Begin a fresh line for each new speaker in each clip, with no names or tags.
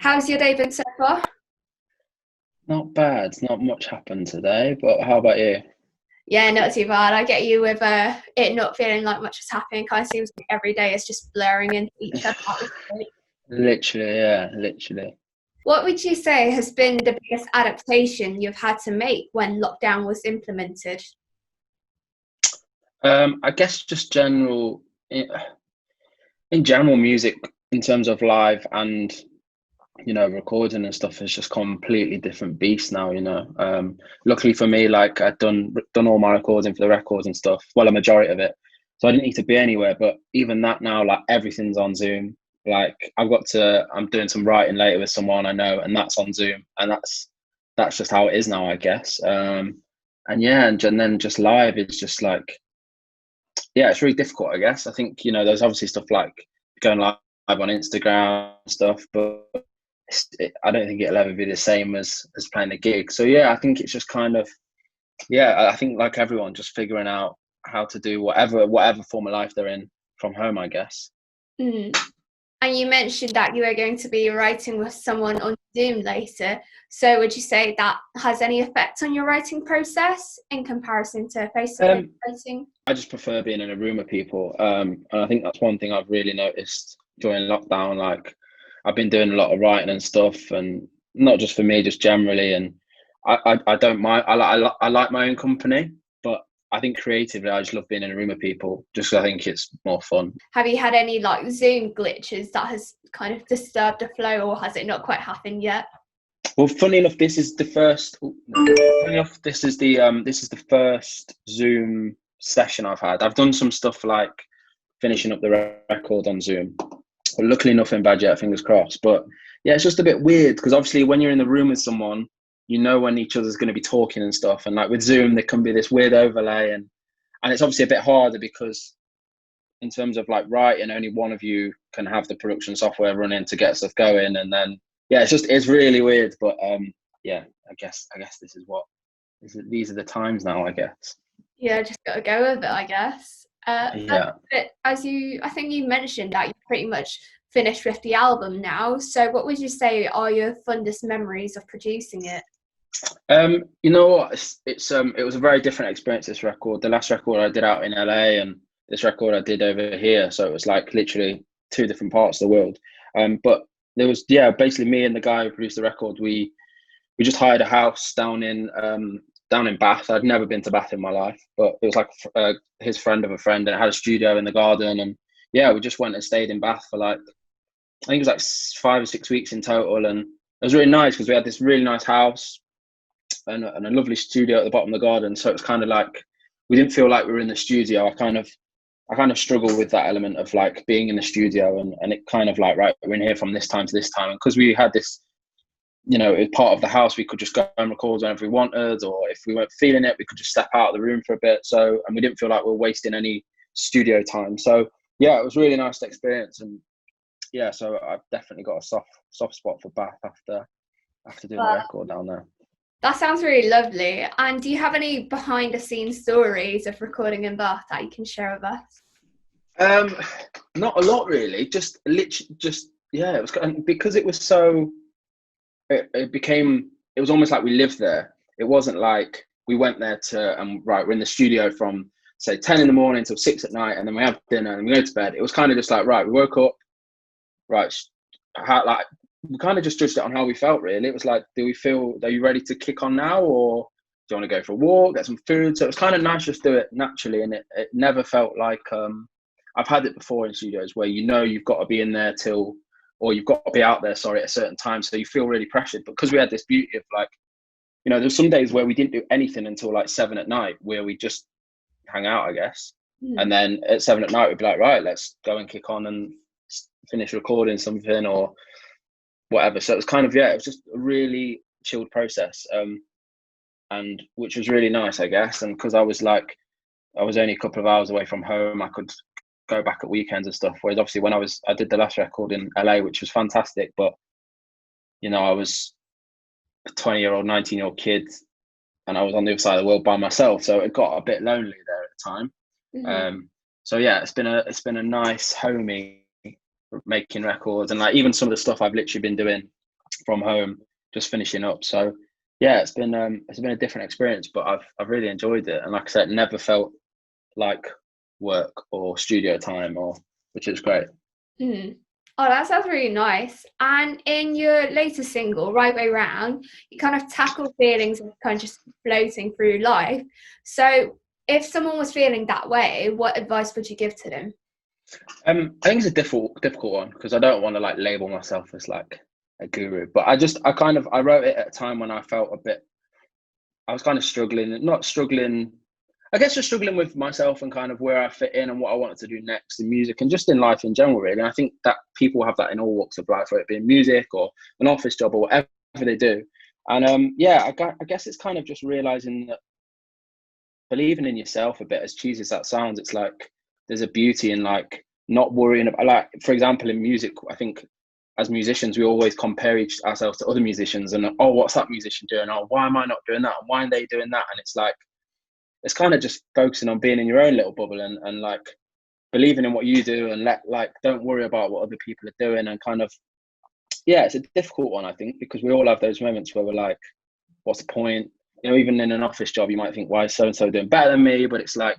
How's your day been so far?
Not bad. Not much happened today, but how about you?
Yeah, not too bad. I get you with it not feeling like much is happening. Kind of seems like every day is just blurring into each other at this point.
Literally, yeah, literally.
What would you say has been the biggest adaptation you've had to make when lockdown was implemented?
I guess just in general music in terms of live and recording and stuff is just completely different beast now. Luckily for me, like I'd done all my recording for the records and stuff. Well, a majority of it, so I didn't need to be anywhere. But even that now, like everything's on Zoom. Like I'm doing some writing later with someone I know, and that's on Zoom, and that's just how it is now, I guess. And yeah, and then just live is just like, yeah, it's really difficult, I guess. I think, there's obviously stuff like going live on Instagram and stuff, but I don't think it'll ever be the same as playing a gig. So yeah, I think it's just kind of, yeah, I think like everyone just figuring out how to do whatever form of life they're in from home, I guess.
Mm. And you mentioned that you were going to be writing with someone on Zoom later. So would you say that has any effect on your writing process in comparison to face-to-face
Um,
writing?
I just prefer being in a room of people. And I think that's one thing I've really noticed during lockdown. Like I've been doing a lot of writing and stuff, and not just for me, just generally. And I don't mind. I like my own company, but I think creatively, I just love being in a room of people. Just 'cause I think it's more fun.
Have you had any like Zoom glitches that has kind of disturbed the flow, or has it not quite happened yet?
Well, funny enough, this is the first. Oh, no. Funny enough, this is the first Zoom session I've had. I've done some stuff like finishing up the record on Zoom. But luckily, nothing bad yet. Fingers crossed. But yeah, it's just a bit weird because obviously, when you're in the room with someone, you know when each other's going to be talking and stuff. And like with Zoom, there can be this weird overlay, and it's obviously a bit harder because in terms of like writing, only one of you can have the production software running to get stuff going, and then yeah, it's really weird. But yeah, I guess these are the times now, I guess.
Yeah, just gotta go with it, I guess.
Yeah.
But I think you mentioned that you're pretty much finished with the album now. So, what would you say are your fondest memories of producing it?
You know what? It was a very different experience. This record, the last record I did out in LA, and this record I did over here. So it was like literally two different parts of the world. But there was, yeah, basically me and the guy who produced the record. We just hired a house down in Bath. I'd never been to Bath in my life, but it was like his friend of a friend, and it had a studio in the garden. And yeah, we just went and stayed in Bath for like, I think it was like 5 or 6 weeks in total, and it was really nice because we had this really nice house and a lovely studio at the bottom of the garden. So it's kind of like we didn't feel like we were in the studio. I kind of struggle with that element of like being in the studio, and it kind of like, right, we're in here from this time to this time. And because we had this, it was part of the house, we could just go and record whenever we wanted, or if we weren't feeling it, we could just step out of the room for a bit. So, and we didn't feel like we were wasting any studio time. So yeah, it was really nice to experience. And yeah, so I've definitely got a soft spot for Bath after doing the
Well,
record down there.
that sounds really lovely. And do you have any behind the scenes stories of recording in Bath that you can share with us?
Um, Not a lot really. Just literally, just yeah. It was because it was so. It was almost like we lived there. It wasn't like we went there to right. We're in the studio from say 10 in the morning till 6 at night, and then we have dinner and we go to bed. It was kind of just like, right. We woke up, right. Like we kind of just judged it on how we felt. Really, it was like, do we feel? Are you ready to kick on now, or do you want to go for a walk, get some food? So it was kind of nice just do it naturally, and it never felt like I've had it before in studios where you've got to be in there till, or you've got to be out there, sorry, at a certain time, so you feel really pressured. But because we had this beauty of like, there's some days where we didn't do anything until like 7 at night, where we just hang out, I guess.
Hmm.
And then at 7 at night, we'd be like, right, let's go and kick on and finish recording something or whatever. So it was kind of, yeah, it was just a really chilled process, and which was really nice, I guess. And because I was only a couple of hours away from home, I could go back at weekends and stuff. Whereas obviously when I did the last record in LA, which was fantastic, but I was a 20-year-old, 19-year-old kid, and I was on the other side of the world by myself, so it got a bit lonely there at the time.
Mhm.
So yeah, it's been a nice homey making records, and like even some of the stuff I've literally been doing from home, just finishing up. So yeah, it's been a different experience, but I've really enjoyed it. And like I said, never felt like work or studio time, which is great.
Mm. Oh, that sounds really nice. And in your latest single, Right Way Round, you kind of tackle feelings of kind of just floating through life. So if someone was feeling that way, what advice would you give to them?
I think it's a difficult one because I don't want to like label myself as like a guru, but I wrote it at a time when I felt I was kind of struggling, not struggling, I guess just struggling with myself and kind of where I fit in and what I wanted to do next in music and just in life in general, really. And I think that people have that in all walks of life, whether it be in music or an office job or whatever they do. And I guess it's kind of just realizing that believing in yourself a bit, as cheesy as that sounds, it's like there's a beauty in like not worrying about, like, for example, in music, I think as musicians, we always compare ourselves to other musicians and, oh, what's that musician doing? Oh, why am I not doing that? And why are they doing that? And it's like, it's kind of just focusing on being in your own little bubble and like believing in what you do and don't worry about what other people are doing and kind of, yeah, it's a difficult one, I think, because we all have those moments where we're like, what's the point? You know, even in an office job, you might think, why is so-and-so doing better than me? But it's like,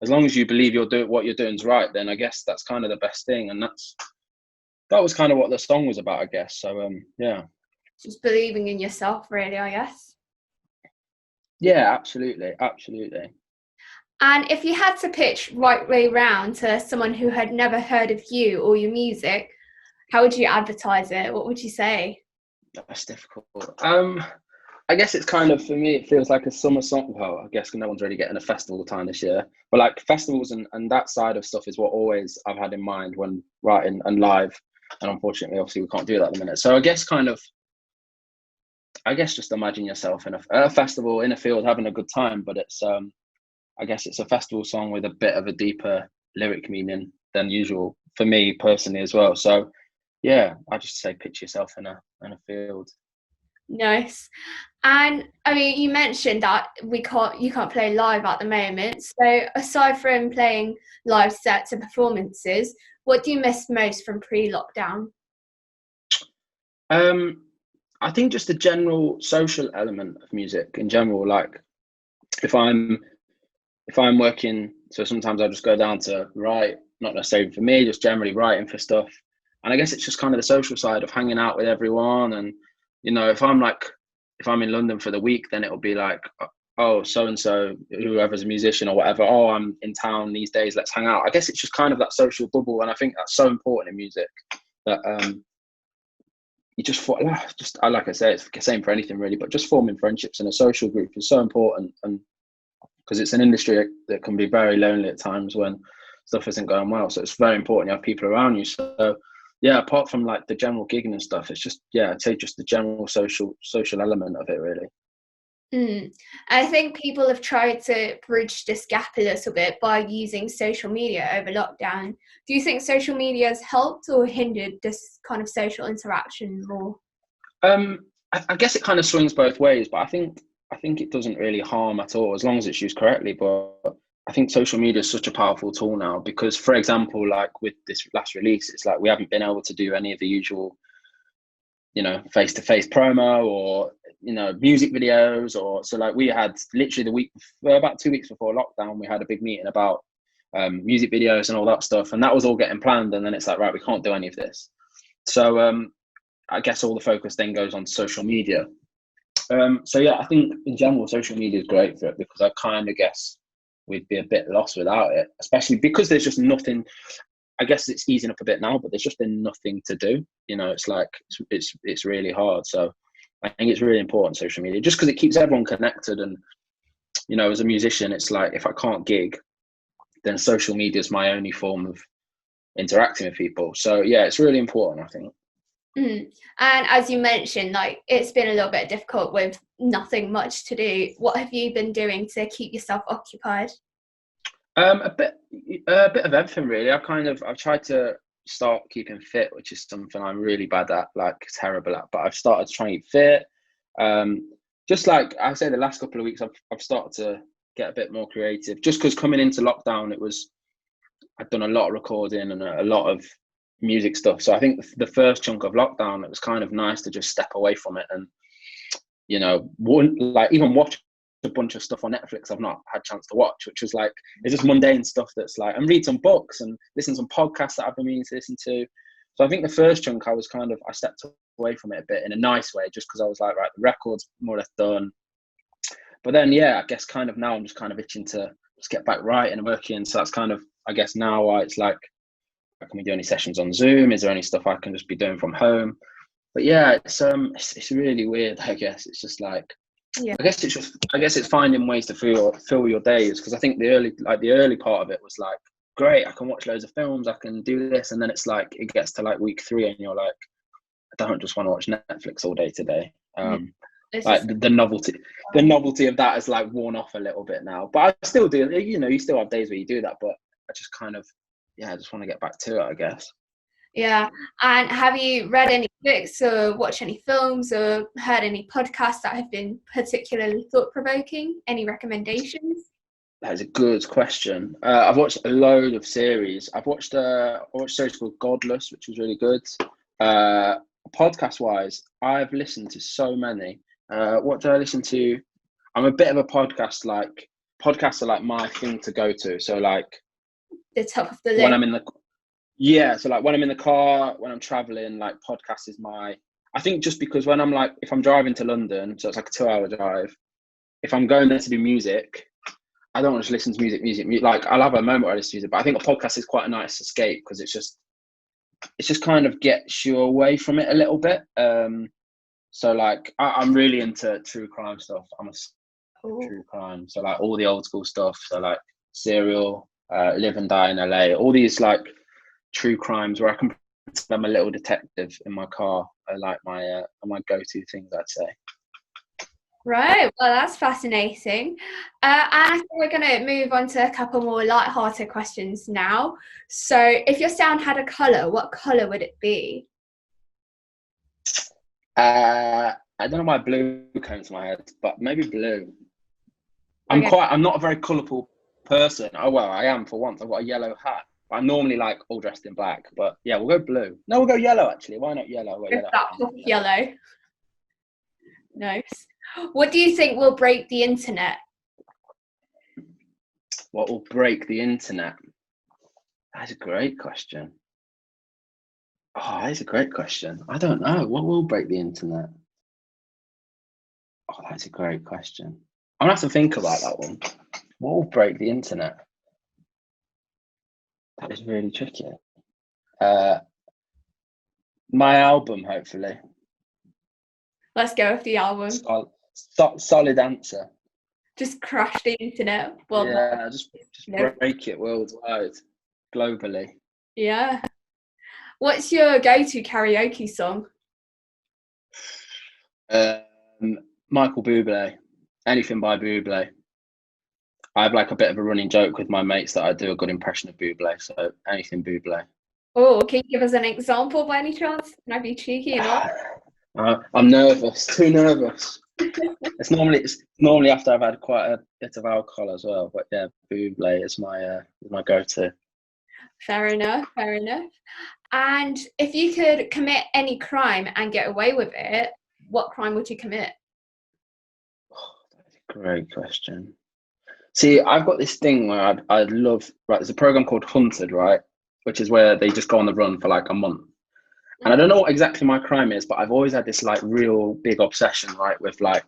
as long as you believe what you're doing is right, then I guess that's kind of the best thing. And that was kind of what the song was about, I guess. So, yeah.
Just believing in yourself, really, I guess.
Yeah, absolutely. Absolutely.
And if you had to pitch Right Way Round to someone who had never heard of you or your music, how would you advertise it? What would you say?
That's difficult. I guess it's kind of, for me, it feels like a summer song. Well, I guess no one's really getting a festival time this year, but like festivals and that side of stuff is what always I've had in mind when writing and live. And unfortunately, obviously, we can't do that at the minute. So I guess just imagine yourself in a festival in a field having a good time, but I guess it's a festival song with a bit of a deeper lyric meaning than usual for me personally as well. So yeah, I just say picture yourself in a field.
Nice. And I mean, you mentioned that you can't play live at the moment. So aside from playing live sets and performances, what do you miss most from pre-lockdown?
I think just the general social element of music in general. Like if I'm working, so sometimes I just go down to write, not necessarily for me, just generally writing for stuff. And I guess it's just kind of the social side of hanging out with everyone. And, you know, if I'm in London for the week, then it'll be like, oh, so-and-so, whoever's a musician or whatever, oh, I'm in town these days, let's hang out. I guess it's just kind of that social bubble. And I think that's so important in music that you just like I say, it's the same for anything really, but just forming friendships in a social group is so important. And because it's an industry that can be very lonely at times when stuff isn't going well. So it's very important you have people around you. So yeah, apart from like the general gigging and stuff, it's just, yeah, I'd say just the general social element of it really.
I think people have tried to bridge this gap a little bit by using social media over lockdown. Do you think social media has helped or hindered this kind of social interaction more?
I guess it kind of swings both ways, but I think it doesn't really harm at all as long as it's used correctly. But I think social media is such a powerful tool now because, for example, like with this last release, it's like we haven't been able to do any of the usual, you know, face-to-face promo or, you know, music videos or so. Like we had literally about 2 weeks before lockdown, we had a big meeting about music videos and all that stuff, and that was all getting planned. And then it's like, right, we can't do any of this. So I guess all the focus then goes on social media. So yeah, I think in general, social media is great for it because I kind of guess we'd be a bit lost without it, especially because there's just nothing. I guess it's easing up a bit now, but there's just been nothing to do. You know, it's like it's really hard. So I think it's really important, social media, just because it keeps everyone connected. And you know, as a musician, it's like if I can't gig, then social media is my only form of interacting with people. So yeah, it's really important, I think.
And as you mentioned, like it's been a little bit difficult with nothing much to do. What have you been doing to keep yourself occupied?
A bit of everything really. I've tried to start keeping fit, which is something I'm really bad at, like terrible at. But I've started to try and eat fit. Just like I say, the last couple of weeks, I've started to get a bit more creative. Just because coming into lockdown, I'd done a lot of recording and a lot of music stuff. So I think the first chunk of lockdown, it was kind of nice to just step away from it and, you know, like even watch a bunch of stuff on Netflix I've not had a chance to watch, which was like, it's just mundane stuff that's like, and read some books and listen to some podcasts that I've been meaning to listen to. So I think the first chunk I stepped away from it a bit in a nice way, just because I was like, right, the record's more or less done. But then, yeah, I guess kind of now I'm just kind of itching to just get back writing and working. So that's kind of, I guess now why it's like, can we do any sessions on Zoom? Is there any stuff I can just be doing from home? But yeah, it's really weird. I guess it's just like,
yeah.
I guess it's finding ways to fill your days, because I think the early part of it was like, great, I can watch loads of films, I can do this, and then it's like it gets to like week 3 and you're like, I don't just want to watch Netflix all day today. Like the novelty of that has like worn off a little bit now, but I still do, you know, you still have days where you do that, but I just kind of, I just want to get back to it, I guess.
Yeah. And have you read any books or watched any films or heard any podcasts that have been particularly thought-provoking? Any recommendations?
That is a good question. I've watched a load of series. I watched a series called Godless, which was really good. Podcast-wise, I've listened to so many. What do I listen to? I'm a bit of a podcasts are like my thing to go to. So like
the top of the list.
When I'm in the so like when I'm in the car, when I'm traveling, like podcast is I think just because when I'm like, if I'm driving to London, so it's like a 2-hour drive, if I'm going there to do music, I don't want to listen to music. Like I'll have a moment where I listen to music, but I think a podcast is quite a nice escape because it's just kind of gets you away from it a little bit. So like I'm really into true crime stuff. I'm a true crime. So like all the old school stuff. So like Serial, Live and Die in LA, all these like true crimes where I can pretend I'm a little detective in my car are like my go-to things, I'd say.
Right, well, that's fascinating. And I think we're going to move on to a couple more light-hearted questions now. So if your sound had a colour, what colour would it be?
I don't know why blue came to my head, but maybe blue.
Okay.
I'm not a very colourful person. Oh, well, I am for once. I've got a yellow hat. I'm normally like all dressed in black, but yeah, we'll go blue. No, we'll go yellow actually. Why not yellow?
Yellow. Nice. What do you think will break the internet?
What will break the internet? That's a great question. Oh, that's a great question. I don't know. What will break the internet? Oh, that's a great question. I'm gonna have to think about that one. What will break the internet? That is really tricky. My album, hopefully.
Let's go with the album.
Solid answer.
Just crash the internet. Well,
yeah, just break it worldwide, globally.
Yeah. What's your go-to karaoke song?
Michael Bublé. Anything by Bublé. I have like a bit of a running joke with my mates that I do a good impression of Bublé, so anything Bublé.
Oh, can you give us an example by any chance? Can I be cheeky enough?
I'm nervous, too nervous. It's normally after I've had quite a bit of alcohol as well, but yeah, Bublé is my go-to.
Fair enough. And if you could commit any crime and get away with it, what crime would you commit?
Oh, that's a great question. See, I've got this thing where I'd love, right, there's a program called Hunted, right, which is where they just go on the run for like a month. And I don't know what exactly my crime is, but I've always had this like real big obsession, right, with like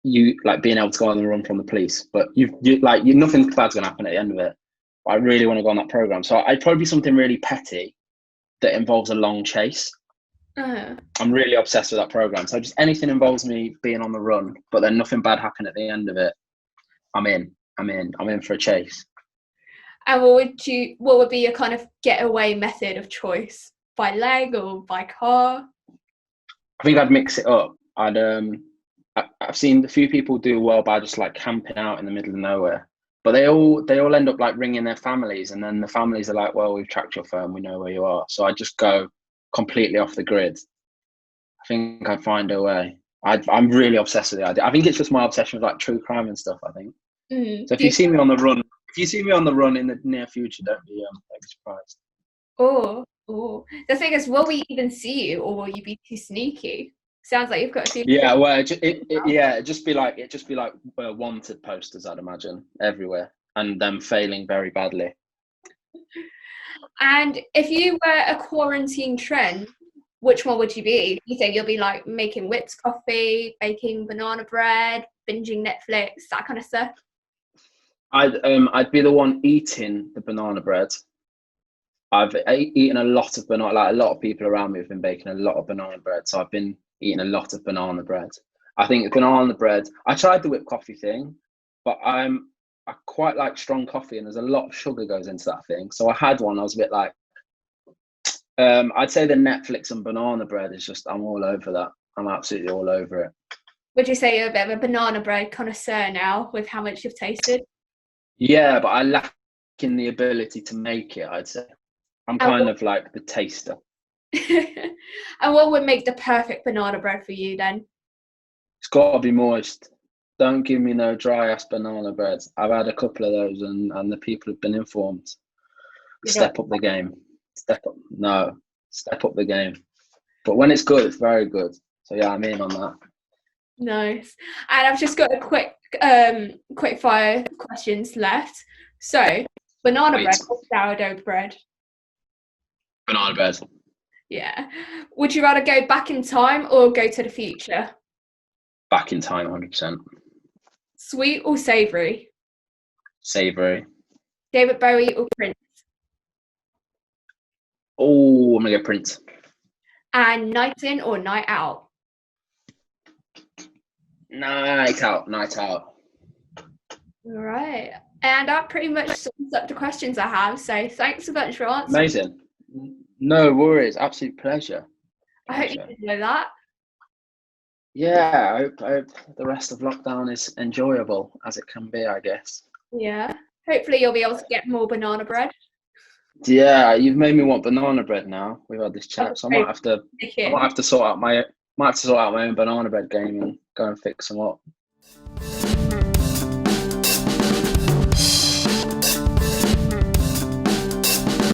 you like being able to go on the run from the police, but nothing bad's gonna happen at the end of it. But I really want to go on that program, so I'd probably be something really petty that involves a long chase. I'm really obsessed with that program, so just anything involves me being on the run, but then nothing bad happen at the end of it. I'm in for a chase.
And what would be your kind of getaway method of choice? By leg or by car?
I think I'd mix it up. I've seen a few people do well by just like camping out in the middle of nowhere, but they all end up like ringing their families, and then the families are like, well, we've tracked your phone, we know where you are. So I just go completely off the grid. I think I'd find a way. I'm really obsessed with the idea. I think it's just my obsession with like true crime and stuff, I think. So if you see me on the run in the near future, don't be surprised.
Oh, Oh, the thing is, will we even see you, or will you be too sneaky? Sounds like you've got a few.
Yeah, well, it'd just be like wanted posters, I'd imagine, everywhere, and them failing very badly.
And if you were a quarantine trend, which one would you be? Do you think you'll be like making whipped coffee, baking banana bread, binging Netflix, that kind of stuff?
I'd be the one eating the banana bread. I've eaten a lot of banana. Like a lot of people around me have been baking a lot of banana bread, so I've been eating a lot of banana bread. I think banana bread. I tried the whipped coffee thing, but I quite like strong coffee, and there's a lot of sugar goes into that thing. So I had one. I was a bit like, I'd say the Netflix and banana bread is just. I'm all over that. I'm absolutely all over it.
Would you say you're a bit of a banana bread connoisseur now with how much you've tasted?
Yeah, but I lack in the ability to make it. I'd say I'm kind of like the taster.
And what would make the perfect banana bread for you then?
It's got to be moist. Don't give me no dry ass banana bread. I've had a couple of those, and the people have been informed. Step up the game. Step up. No, step up the game. But when it's good, it's very good. So yeah, I'm in on that.
Nice. And I've just got a quick fire questions left. So, banana bread or sourdough bread?
Banana bread.
Yeah. Would you rather go back in time or go to the future?
Back in time, 100%.
Sweet or savoury?
Savoury.
David Bowie or Prince?
Oh, I'm gonna go Prince.
And night in or night out?
Night out. All
right. And that pretty much sums up the questions I have. So thanks so much for answering.
Amazing. No worries. Absolute pleasure.
I hope you enjoy that.
Yeah, I hope the rest of lockdown is enjoyable as it can be, I guess.
Yeah. Hopefully you'll be able to get more banana bread.
Yeah, you've made me want banana bread now. We've had this chat, so I might have to sort out my own banana bread game and go and fix them up.